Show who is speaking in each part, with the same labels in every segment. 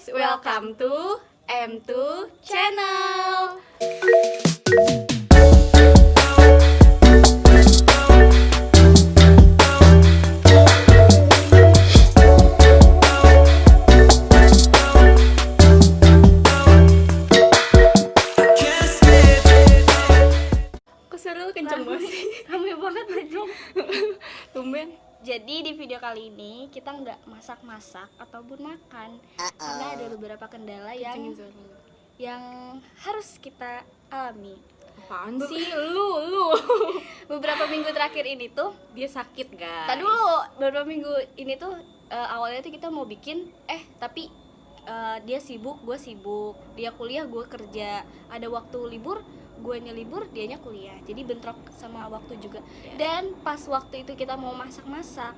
Speaker 1: guys, welcome to M2 Channel. Kok suara lu kenceng banget sih?
Speaker 2: Rame banget Najong.
Speaker 1: Tumben.
Speaker 2: Jadi di video kali ini kita nggak masak-masak ataupun makan karena ada beberapa kendala
Speaker 1: Kencengin suara lu.
Speaker 2: yang harus kita alami.
Speaker 1: Apaan sih lu?
Speaker 2: Beberapa minggu terakhir ini tuh,
Speaker 1: Dia sakit, guys.
Speaker 2: tadi dulu beberapa minggu ini tuh awalnya tuh kita mau bikin tapi dia sibuk, gue sibuk, dia kuliah, gue kerja, ada waktu libur, guanya libur, dianya kuliah, jadi bentrok sama waktu juga. Dan pas waktu itu kita mau masak-masak,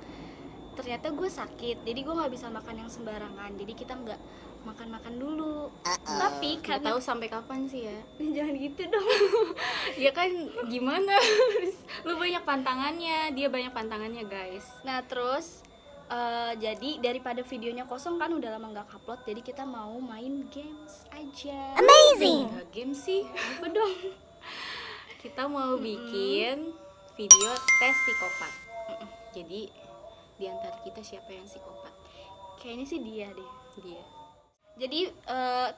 Speaker 2: ternyata gue sakit, jadi gue nggak bisa makan yang sembarangan, jadi kita nggak makan dulu. Tapi
Speaker 1: Nggak
Speaker 2: karena
Speaker 1: tahu sampai kapan sih ya.
Speaker 2: jangan gitu dong.
Speaker 1: Ya kan gimana? Lu banyak pantangannya, dia banyak pantangannya, guys.
Speaker 2: Nah terus jadi daripada videonya kosong kan udah lama nggak upload, jadi kita mau main games aja.
Speaker 1: Nggak game sih.
Speaker 2: Apa dong?
Speaker 1: Kita mau bikin video tes psikopat. Jadi di antara kita siapa yang psikopat?
Speaker 2: Kayaknya sih dia deh.
Speaker 1: Dia.
Speaker 2: Jadi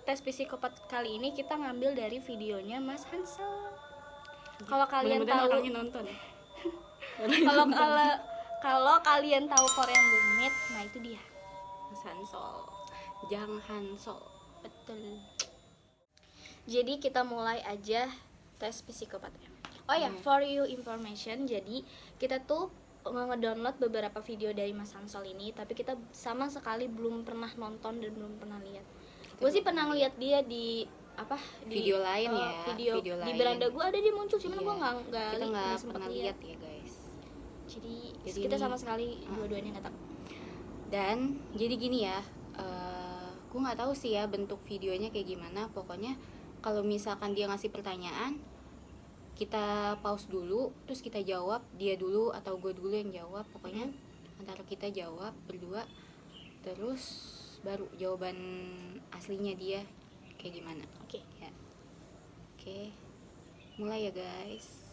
Speaker 2: tes psikopat kali ini kita ngambil dari videonya Mas Hansel. Kalau kalian
Speaker 1: Mudah-mudahan
Speaker 2: tahu,
Speaker 1: orangnya nonton.
Speaker 2: kalau kalian tahu Korean Roommate, nah itu dia.
Speaker 1: Mas Hansol, Jang Hansol.
Speaker 2: Betul. Jadi kita mulai aja tes psikopatnya. Oh ya, for you information, jadi kita tuh nge-download beberapa video dari Mas Hansol ini, tapi kita sama sekali belum pernah nonton dan belum pernah lihat. Gue sih pernah lihat dia di
Speaker 1: Video lain ya,
Speaker 2: video
Speaker 1: video
Speaker 2: di
Speaker 1: lain.
Speaker 2: beranda gue ada dia muncul, cuman
Speaker 1: Iya.
Speaker 2: gue
Speaker 1: Kita nggak
Speaker 2: sempet
Speaker 1: pernah lihat ya, guys.
Speaker 2: Jadi
Speaker 1: Jadi
Speaker 2: kita
Speaker 1: ini-
Speaker 2: sama sekali dua-duanya nggak tahu.
Speaker 1: Dan jadi gini ya, gue nggak tahu sih ya bentuk videonya kayak gimana. Pokoknya kalau misalkan dia ngasih pertanyaan, kita pause dulu, terus kita jawab, dia dulu atau gue dulu yang jawab. Pokoknya antara kita jawab berdua, terus baru jawaban aslinya dia kayak gimana.
Speaker 2: Oke.
Speaker 1: Ya. Oke. Mulai ya, guys.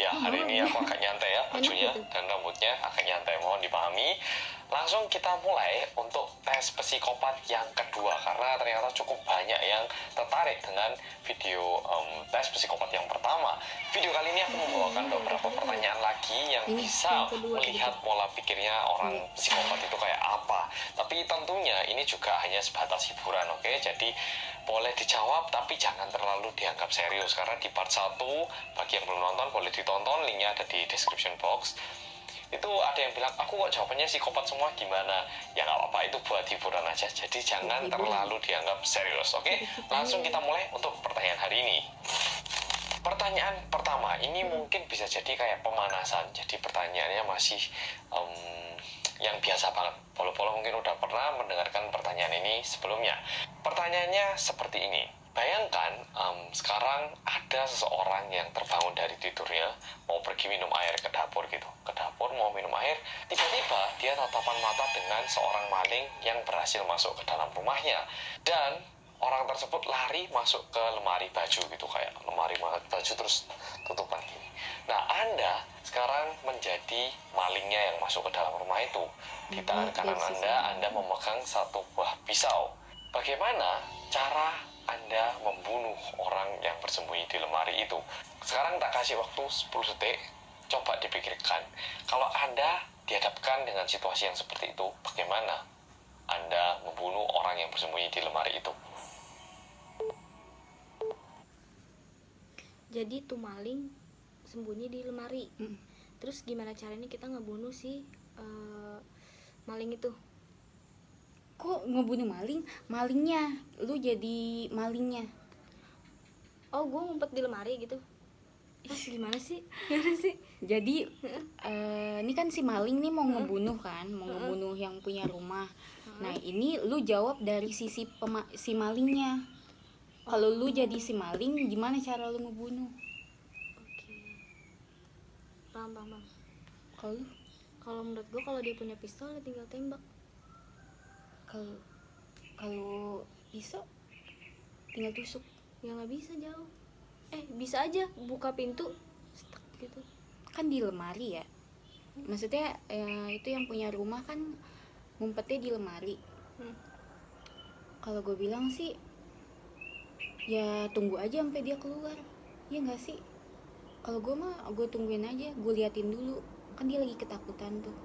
Speaker 3: Ya, hari ini aku agak nyantai ya bajunya
Speaker 2: gitu.
Speaker 3: dan rambutnya agak nyantai, mohon dipahami. Langsung kita mulai untuk tes psikopat yang kedua karena ternyata cukup banyak yang tertarik dengan video tes psikopat yang pertama. Video kali ini aku membawakan beberapa pertanyaan lagi yang
Speaker 1: Ini
Speaker 3: bisa
Speaker 1: yang kedua
Speaker 3: melihat pola pikirnya orang psikopat itu kayak apa. Tapi tentunya ini juga hanya sebatas hiburan, oke? Jadi boleh dijawab tapi jangan terlalu dianggap serius karena di part 1 bagi yang belum nonton boleh ditonton, linknya ada di description box. Itu ada yang bilang aku kok jawabannya psikopat semua, gimana? Ya nggak apa-apa, itu buat hiburan aja, jadi jangan terlalu dianggap serius, oke? Langsung kita mulai untuk pertanyaan hari ini. Pertanyaan pertama ini mungkin bisa jadi kayak pemanasan, jadi pertanyaannya masih yang biasa banget. Polo-polo mungkin udah pernah mendengarkan pertanyaan ini sebelumnya. Pertanyaannya seperti ini. Bayangkan sekarang ada seseorang yang terbangun dari tidurnya mau pergi minum air ke dapur gitu. Ke dapur mau minum air, tiba-tiba dia tatapan mata dengan seorang maling yang berhasil masuk ke dalam rumahnya. Dan orang tersebut lari masuk ke lemari baju gitu, kayak lemari baju terus tutup lagi. Nah, Anda sekarang menjadi malingnya yang masuk ke dalam rumah itu. Di tangan kanan Anda memegang satu buah pisau. Bagaimana cara Anda membunuh orang yang bersembunyi di lemari itu? Sekarang tak kasih waktu 10 detik. Coba dipikirkan. Kalau Anda dihadapkan dengan situasi yang seperti itu, bagaimana Anda membunuh orang yang bersembunyi di lemari itu?
Speaker 2: Jadi tuh maling sembunyi di lemari. Terus gimana caranya kita ngebunuh si maling itu?
Speaker 1: Kok ngebunuh maling? Malingnya, lu jadi malingnya.
Speaker 2: Oh, gue ngumpet di lemari gitu. Gimana sih? Gimana sih?
Speaker 1: Jadi ini kan si maling nih mau ngebunuh kan, mau ngebunuh yang punya rumah. Nah ini lu jawab dari sisi si malingnya. Kalau lu jadi si maling, gimana cara lu ngebunuh?
Speaker 2: Oke. Paham.
Speaker 1: Kalau lu?
Speaker 2: Kalau menurut gue kalau dia punya pistol dia tinggal tembak.
Speaker 1: Kalau pisau tinggal tusuk.
Speaker 2: Ya nggak bisa jauh. Bisa aja buka pintu stuck gitu.
Speaker 1: Kan di lemari ya. Maksudnya itu yang punya rumah kan ngumpetnya di lemari. Kalau gue bilang sih ya tunggu aja sampai dia keluar. Ya nggak sih? Kalau gue mah gue tungguin aja, gue liatin dulu. Kan dia lagi ketakutan tuh.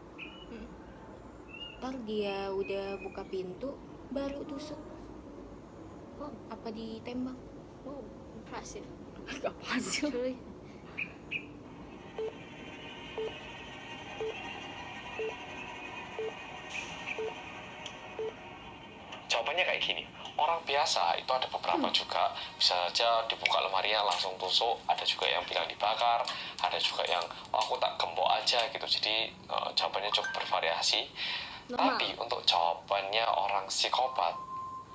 Speaker 1: Ntar dia udah buka pintu baru tusuk. Apa ditembak?
Speaker 2: Wow, impresif.
Speaker 1: Apaan sih?
Speaker 2: Cuy.
Speaker 3: Jawabannya kayak gini, orang biasa itu ada beberapa juga, bisa saja dibuka lemarinya langsung tusuk, ada juga yang bilang dibakar, ada juga yang aku tak gembok aja gitu. Jadi jawabannya cukup bervariasi.
Speaker 2: Normal.
Speaker 3: Tapi untuk jawabannya orang psikopat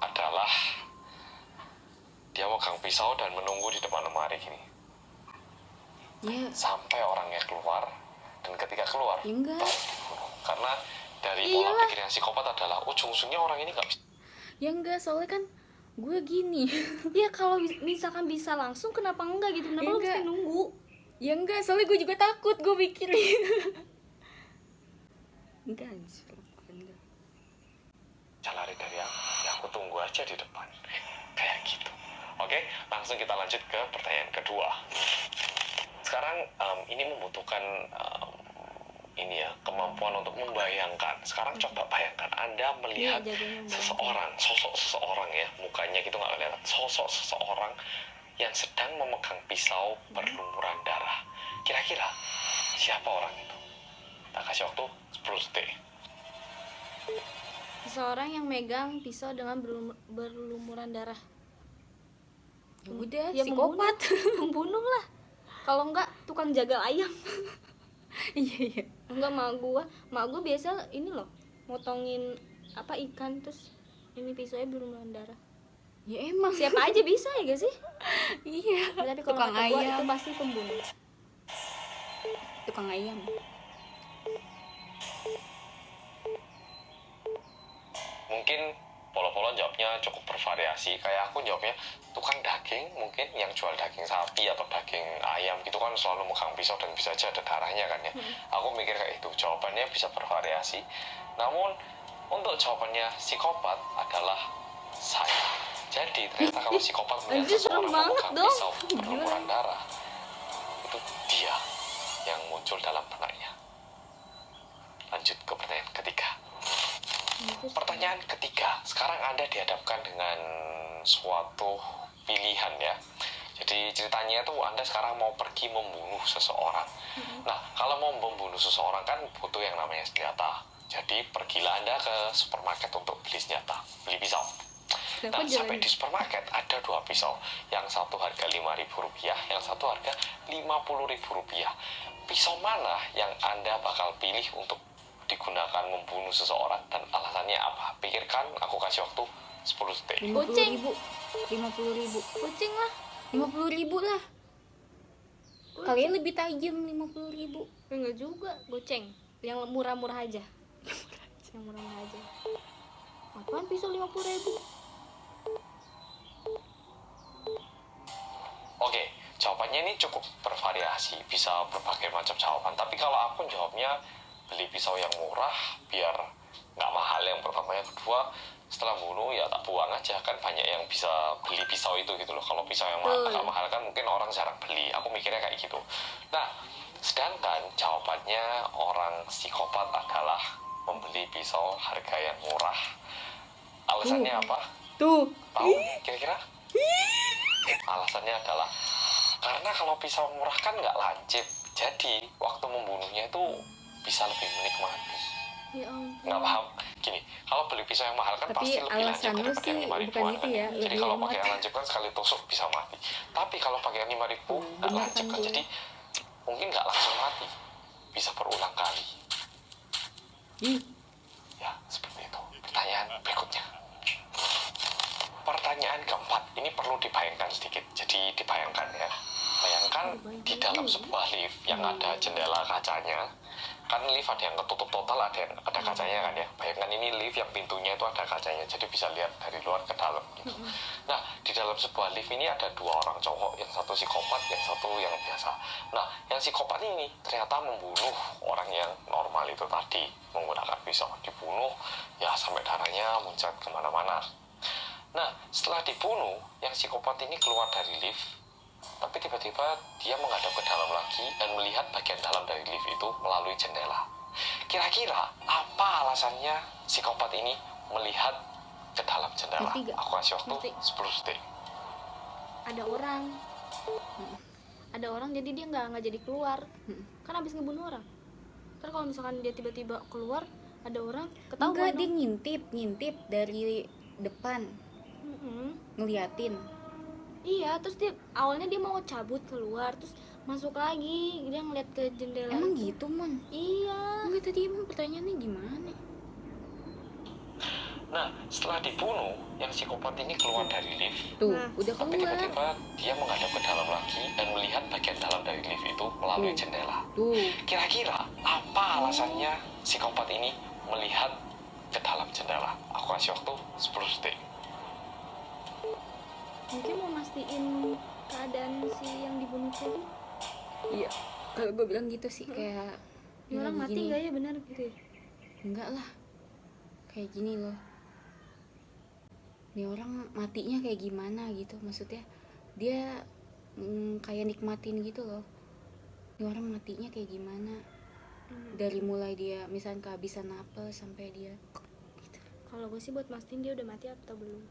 Speaker 3: adalah dia megang pisau dan menunggu di depan lemari gini
Speaker 1: Ya,
Speaker 3: sampai orangnya keluar, dan ketika keluar
Speaker 1: ya enggak.
Speaker 3: baru dibunuh. Karena dari pola
Speaker 2: Iyalah.
Speaker 3: pikir yang psikopat adalah ujung-ujungnya orang ini nggak bisa.
Speaker 1: Ya enggak, soalnya kan gue gini.
Speaker 2: Ya kalau misalkan bisa langsung kenapa enggak gitu? Kenapa
Speaker 1: Ya
Speaker 2: lo mesti
Speaker 1: enggak.
Speaker 2: nunggu?
Speaker 1: Ya enggak, soalnya gue juga takut, gue pikirin. Enggak anjir. Enggak.
Speaker 3: Jangan lari dari aku, ya aku tunggu aja di depan. Kayak gitu. Oke, langsung kita lanjut ke pertanyaan kedua. Sekarang ini membutuhkan ini ya, kemampuan untuk membayangkan. Sekarang coba bayangkan Anda melihat
Speaker 2: Iya, jadinya
Speaker 3: seseorang, sosok seseorang ya, mukanya gitu nggak kelihatan, sosok seseorang yang sedang memegang pisau berlumuran darah. Kira-kira siapa orang itu? Kita kasih waktu 10 detik.
Speaker 2: Seseorang yang megang pisau dengan berlumuran darah.
Speaker 1: Ya udah,
Speaker 2: Ya
Speaker 1: psikopat.
Speaker 2: Membunuh lah. Kalau enggak tukang jagal ayam.
Speaker 1: Iya, iya.
Speaker 2: Enggak, mak gua biasa ini loh, motongin apa ikan terus ini pisaunya berlumuran darah.
Speaker 1: Ya emang.
Speaker 2: Siapa aja bisa ya gak sih?
Speaker 1: Iya.
Speaker 2: Tapi kalau
Speaker 1: Tukang
Speaker 2: kata gua
Speaker 1: ayam.
Speaker 2: itu pasti pembunuh.
Speaker 1: Tukang ayam.
Speaker 3: Mungkin polo-polo jawabnya cukup bervariasi. Kayak aku jawabnya tukang daging, mungkin yang jual daging sapi atau daging ayam gitu kan selalu megang pisau dan bisa aja ada darahnya kan ya. Aku mikir kayak itu, jawabannya bisa bervariasi. Namun untuk jawabannya psikopat adalah saya. Jadi ternyata kalau psikopat melihat
Speaker 2: Anjir, serem
Speaker 3: seseorang
Speaker 2: banget
Speaker 3: memegang
Speaker 2: dong.
Speaker 3: pisau berlumuran darah, itu dia yang muncul dalam benaknya. Lanjut ke pertanyaan ketiga. Pertanyaan ketiga, sekarang Anda dihadapkan dengan suatu pilihan ya. Jadi ceritanya itu Anda sekarang mau pergi membunuh seseorang. Nah, kalau mau membunuh seseorang kan butuh yang namanya senjata. Jadi pergilah Anda ke supermarket untuk beli senjata, beli pisau. Nah, sampai di supermarket ada dua pisau. Yang satu harga Rp5.000, yang satu harga Rp50.000. Pisau mana yang Anda bakal pilih untuk digunakan membunuh seseorang dan alasannya apa? Pikirkan, aku kasih waktu 10 detik.
Speaker 1: 50.000. 50.000.
Speaker 2: Kucing lah.
Speaker 1: 50.000 lah. Kalian lebih tajam 50.000.
Speaker 2: Enggak juga, goceng. Yang murah-murah aja. Yang murah-murah aja. Apaan pisau 50.000?
Speaker 3: Oke, jawabannya ini cukup bervariasi, bisa berbagai macam jawaban. Tapi kalau aku jawabnya beli pisau yang murah biar nggak mahal yang pertama, yang kedua setelah bunuh ya tak buang aja, kan banyak yang bisa beli pisau itu gitu loh. Kalau pisau yang agak mahal kan mungkin orang jarang beli, aku mikirnya kayak gitu. Nah, sedangkan jawabannya orang psikopat adalah membeli pisau harga yang murah. Alasannya apa?
Speaker 1: Tuh.
Speaker 3: Tahu kira-kira? Alasannya adalah karena kalau pisau murah kan nggak lancip, jadi waktu membunuhnya itu bisa lebih menikmati.
Speaker 2: Ya ampun.
Speaker 3: Nggak paham? Gini, kalau beli pisau yang mahal kan
Speaker 1: Tapi
Speaker 3: pasti lebih lancip
Speaker 1: alasan lu
Speaker 3: daripada yang
Speaker 1: sih
Speaker 3: 5
Speaker 1: bukan
Speaker 3: ribuan
Speaker 1: itu
Speaker 3: kan.
Speaker 1: ya,
Speaker 3: Jadi
Speaker 1: lebih
Speaker 3: kalau
Speaker 1: hemat.
Speaker 3: pakai yang lancip kan sekali tusuk bisa mati. Tapi kalau pakai yang 5.000 nggak
Speaker 1: bener
Speaker 3: lancip
Speaker 1: kan
Speaker 3: kan,
Speaker 1: gue.
Speaker 3: jadi mungkin nggak langsung mati, bisa berulang kali. Ya, seperti itu. Pertanyaan berikutnya. Pertanyaan keempat, ini perlu dibayangkan sedikit. Jadi dibayangkan ya. Bayangkan di dalam sebuah lift yang ada jendela kacanya, kan lift ada yang ketutup total, ada kacanya kan ya. Bayangkan ini lift yang pintunya itu ada kacanya, jadi bisa lihat dari luar ke dalam gitu. Nah, di dalam sebuah lift ini ada dua orang cowok, yang satu psikopat, yang satu yang biasa. Nah, yang psikopat ini ternyata membunuh orang yang normal itu tadi menggunakan pisau. Dibunuh ya sampai darahnya muncrat kemana-mana. Nah, setelah dibunuh, yang psikopat ini keluar dari lift, tapi tiba-tiba dia menghadap ke dalam lagi dan melihat bagian dalam dari lift itu melalui jendela. Kira-kira apa alasannya psikopat ini melihat ke dalam jendela?
Speaker 1: Ngerti gak?
Speaker 3: Aku kasih waktu
Speaker 2: Ngerti.
Speaker 3: 10 detik.
Speaker 2: Ada orang. Ada orang jadi dia nggak jadi keluar. Kan abis ngebunuh orang. Terus kalau misalkan dia tiba-tiba keluar, ada orang ketahuan
Speaker 1: Enggak, dia
Speaker 2: dong.
Speaker 1: ngintip dari depan ngeliatin.
Speaker 2: Iya, terus dia awalnya dia mau cabut keluar, terus masuk lagi, dia ngeliat ke jendela.
Speaker 1: Emang gitu, Mon?
Speaker 2: Iya.
Speaker 1: Enggak, tadi emang pertanyaannya gimana?
Speaker 3: Nah, setelah dibunuh, yang psikopat ini keluar dari lift,
Speaker 1: Tuh,
Speaker 2: Nah,
Speaker 1: udah
Speaker 3: tapi
Speaker 1: keluar.
Speaker 3: tiba-tiba dia menghadap ke dalam lagi dan melihat bagian dalam dari lift itu melalui jendela.
Speaker 1: Tuh,
Speaker 3: Kira-kira apa alasannya psikopat ini melihat ke dalam jendela? Aku kasih waktu 10 detik.
Speaker 2: Mungkin mau mastiin keadaan si yang dibunuh tadi.
Speaker 1: iya. Kalau gue bilang gitu sih kayak
Speaker 2: Ini orang
Speaker 1: lagi
Speaker 2: mati
Speaker 1: gini.
Speaker 2: nggak ya, benar gitu ya?
Speaker 1: Enggak lah. Kayak gini loh. Ini orang matinya kayak gimana gitu, maksudnya dia kayak nikmatin gitu loh. Ini orang matinya kayak gimana? Dari mulai dia misalnya kehabisan napas sampai dia gitu.
Speaker 2: Kalau gue sih buat mastiin dia udah mati atau belum.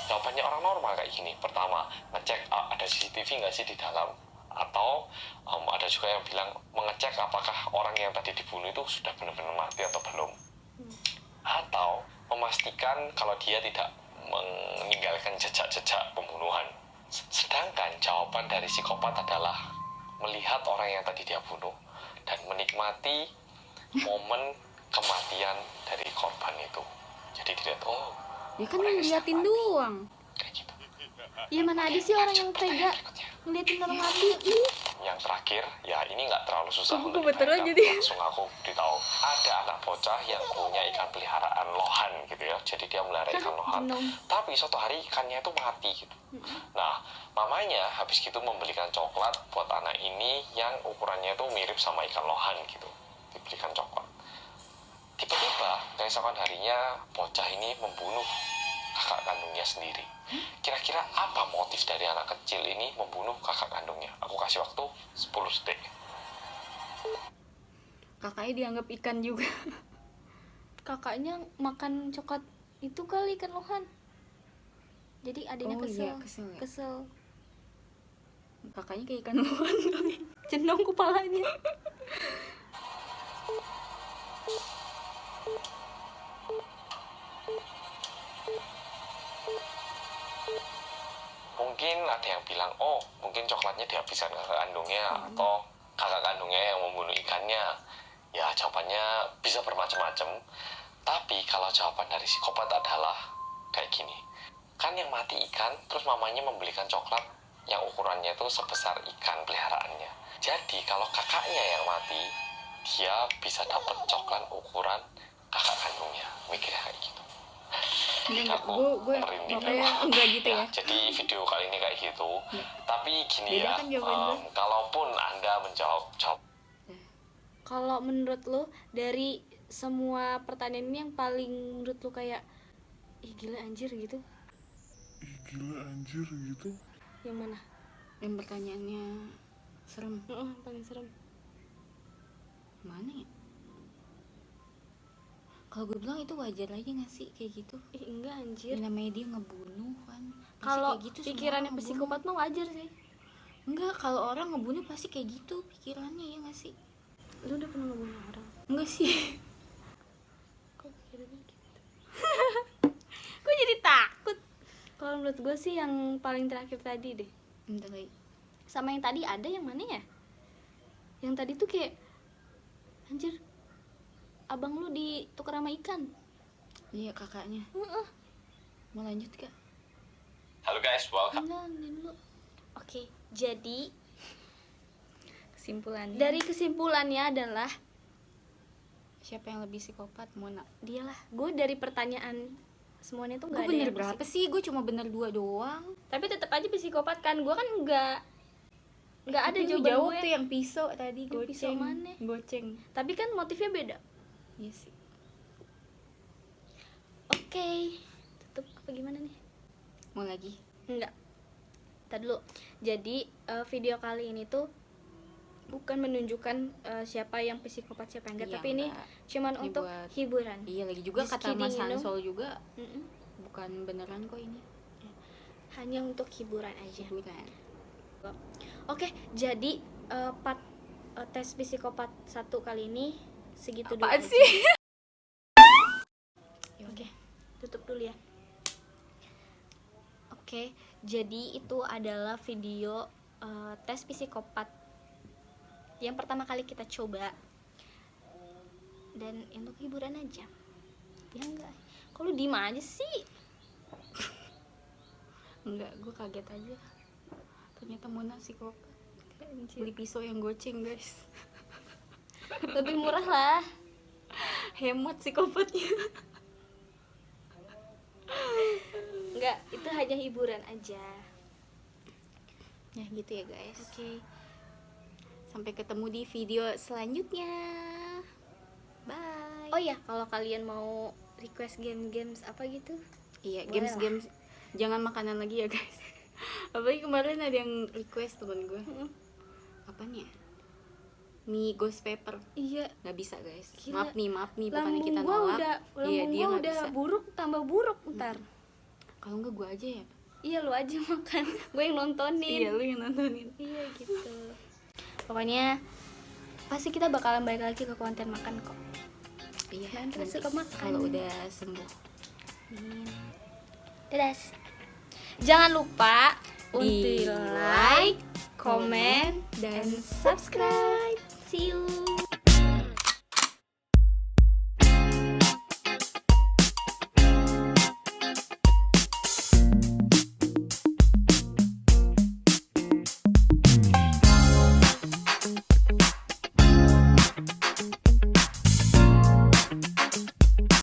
Speaker 3: Jawabannya orang normal kayak gini. Pertama, ngecek ada CCTV nggak sih di dalam. Atau ada juga yang bilang mengecek apakah orang yang tadi dibunuh itu sudah benar-benar mati atau belum. Atau memastikan kalau dia tidak meninggalkan jejak-jejak pembunuhan. Sedangkan jawaban dari psikopat adalah melihat orang yang tadi dia bunuh dan menikmati momen kematian dari korban itu. Jadi dilihat, oh,
Speaker 1: Ya kan
Speaker 3: orang
Speaker 1: lu
Speaker 3: ini
Speaker 1: ngeliatin
Speaker 3: sudah mati.
Speaker 1: doang.
Speaker 3: Kayak gitu.
Speaker 2: Iya, mana ada sih orang yang tega
Speaker 3: Berikutnya.
Speaker 2: ngeliatin orang mati.
Speaker 3: Yang terakhir, ya ini nggak terlalu susah
Speaker 2: Kok
Speaker 3: untuk
Speaker 2: kebetulan
Speaker 3: dibayangkan.
Speaker 2: jadi-
Speaker 3: Langsung aku beritahu. Ada anak bocah yang punya ikan peliharaan lohan gitu ya. Jadi dia melihara ikan lohan.
Speaker 2: Jenong.
Speaker 3: Tapi suatu hari ikannya itu mati gitu. Nah, mamanya habis gitu membelikan coklat buat anak ini yang ukurannya itu mirip sama ikan lohan gitu. Dibelikan coklat. Tiba-tiba, keesokan harinya bocah ini membunuh kakak kandungnya sendiri. Kira-kira apa motif dari anak kecil ini membunuh kakak kandungnya? Aku kasih waktu 10 detik.
Speaker 1: Kakaknya dianggap ikan juga.
Speaker 2: Kakaknya makan coklat itu kali, ikan lohan. Jadi adanya
Speaker 1: Oh
Speaker 2: kesel.
Speaker 1: iya, kesel ya?
Speaker 2: Kesel.
Speaker 1: Kakaknya kayak ikan lohan kali.
Speaker 2: Jenong kepalanya.
Speaker 3: Mungkin ada yang bilang, oh mungkin coklatnya dihabiskan kakak kandungnya atau kakak kandungnya yang membunuh ikannya. Ya jawabannya bisa bermacam-macam. Tapi kalau jawaban dari psikopat adalah kayak gini. Kan yang mati ikan, terus mamanya membelikan coklat yang ukurannya itu sebesar ikan peliharaannya. Jadi kalau kakaknya yang mati, dia bisa dapat coklat ukuran kakak kandungnya. Mikirnya kayak gitu.
Speaker 1: Enggak,
Speaker 3: Aku
Speaker 1: gue
Speaker 3: merinding
Speaker 1: pokoknya
Speaker 3: dulu.
Speaker 1: enggak gitu ya.
Speaker 3: Jadi video kali ini kayak gitu. Tapi gini
Speaker 1: Beda
Speaker 3: ya,
Speaker 1: kan jawaban gue.
Speaker 3: kalaupun Anda menjawab
Speaker 2: Kalau menurut lo dari semua pertanyaan ini yang paling menurut lo kayak ih gila anjir gitu, yang mana?
Speaker 1: Yang pertanyaannya serem.
Speaker 2: Paling serem.
Speaker 1: Mana ya? Kalau gue bilang itu wajar aja gak sih kayak gitu?
Speaker 2: Ih enggak anjir.
Speaker 1: Ya, namanya dia ngebunuh kan. Pasti
Speaker 2: Kalau
Speaker 1: kayak gitu semua
Speaker 2: pikirannya
Speaker 1: orang
Speaker 2: psikopat mah wajar sih.
Speaker 1: ngebunuh. Enggak, kalau orang ngebunuh pasti kayak gitu pikirannya, ya gak sih?
Speaker 2: Lu udah pernah ngebunuh orang?
Speaker 1: Enggak sih.
Speaker 2: Kok pikirannya gitu? Gue jadi takut. Kalau menurut gue sih yang paling terakhir tadi deh.
Speaker 1: Bentar lagi.
Speaker 2: Sama yang tadi ada yang mana ya? Yang tadi tuh kayak anjir, abang lu ditukar sama ikan.
Speaker 1: Iya, kakaknya. Mau lanjut gak?
Speaker 3: Halo guys, welcome.
Speaker 2: Enggak, ini dulu. Oke, jadi
Speaker 1: kesimpulannya
Speaker 2: Dari kesimpulannya adalah
Speaker 1: siapa yang lebih psikopat? Mona.
Speaker 2: dialah. Gue dari pertanyaan semuanya tuh
Speaker 1: Gue
Speaker 2: nggak ada
Speaker 1: bener
Speaker 2: yang
Speaker 1: berapa sih? Gue cuma bener 2 doang.
Speaker 2: tapi tetap aja psikopat kan. Gue kan nggak ada
Speaker 1: Tapi lu
Speaker 2: jawaban
Speaker 1: jawab
Speaker 2: gue.
Speaker 1: tuh yang pisau tadi.
Speaker 2: Yang pisau
Speaker 1: Goceng.
Speaker 2: mana?
Speaker 1: Goceng.
Speaker 2: Tapi kan motifnya beda.
Speaker 1: Iya sih.
Speaker 2: Oke, tutup apa gimana nih?
Speaker 1: Mau lagi?
Speaker 2: Enggak. Tadi dulu. Jadi video kali ini tuh bukan menunjukkan siapa yang psikopat siapa yang enggak,
Speaker 1: Iya,
Speaker 2: tapi ini
Speaker 1: enggak.
Speaker 2: cuman
Speaker 1: Ini
Speaker 2: untuk
Speaker 1: buat-
Speaker 2: hiburan.
Speaker 1: Iya lagi juga
Speaker 2: Just
Speaker 1: kata Mas
Speaker 2: kidding, you know.
Speaker 1: Hansol juga
Speaker 2: Mm-mm.
Speaker 1: bukan beneran kok ini.
Speaker 2: Hanya untuk hiburan aja.
Speaker 1: Hiburan.
Speaker 2: Oke, jadi part tes psikopat 1 kali ini segitu dulu
Speaker 1: Apaan
Speaker 2: aja.
Speaker 1: sih?
Speaker 2: Oke, tutup dulu ya. Oke, jadi itu adalah video tes psikopat yang pertama kali kita coba, dan untuk hiburan aja. Ya enggak? Kok lu diem aja sih?
Speaker 1: Enggak, gue kaget aja. Ternyata Mona psikopat. Beli pisau yang goceng, guys.
Speaker 2: Lebih murah lah.
Speaker 1: Hemat psikopatnya.
Speaker 2: Enggak, itu hanya hiburan aja.
Speaker 1: Ya gitu ya, guys.
Speaker 2: Oke.
Speaker 1: Sampai ketemu di video selanjutnya. Bye.
Speaker 2: Oh ya, kalau kalian mau request game-games apa gitu,
Speaker 1: Iya,
Speaker 2: boleh
Speaker 1: games-games jangan makanan lagi ya, guys. Apalagi kemarin ada yang request temen gue. Apanya? Mie ghost pepper.
Speaker 2: iya.
Speaker 1: Nggak bisa, guys.
Speaker 2: Gila.
Speaker 1: Maaf nih, bukannya
Speaker 2: Lambung
Speaker 1: kita
Speaker 2: gua
Speaker 1: nolak.
Speaker 2: udah,
Speaker 1: Iya,
Speaker 2: lambung
Speaker 1: dia
Speaker 2: gua
Speaker 1: nggak
Speaker 2: udah
Speaker 1: bisa.
Speaker 2: buruk tambah buruk ntar.
Speaker 1: Kalau nggak gue aja ya.
Speaker 2: Iya, lu aja makan, gue yang nontonin.
Speaker 1: Iya, lu yang nontonin.
Speaker 2: Iya gitu. Pokoknya pasti kita bakalan balik lagi ke konten makan kok.
Speaker 1: Iya,
Speaker 2: Nanti
Speaker 1: nanti
Speaker 2: suka makan.
Speaker 1: kalau udah sembuh.
Speaker 2: Dadah. Jangan lupa
Speaker 1: Di
Speaker 2: untuk like,
Speaker 1: comment,
Speaker 2: comment, dan subscribe. See you.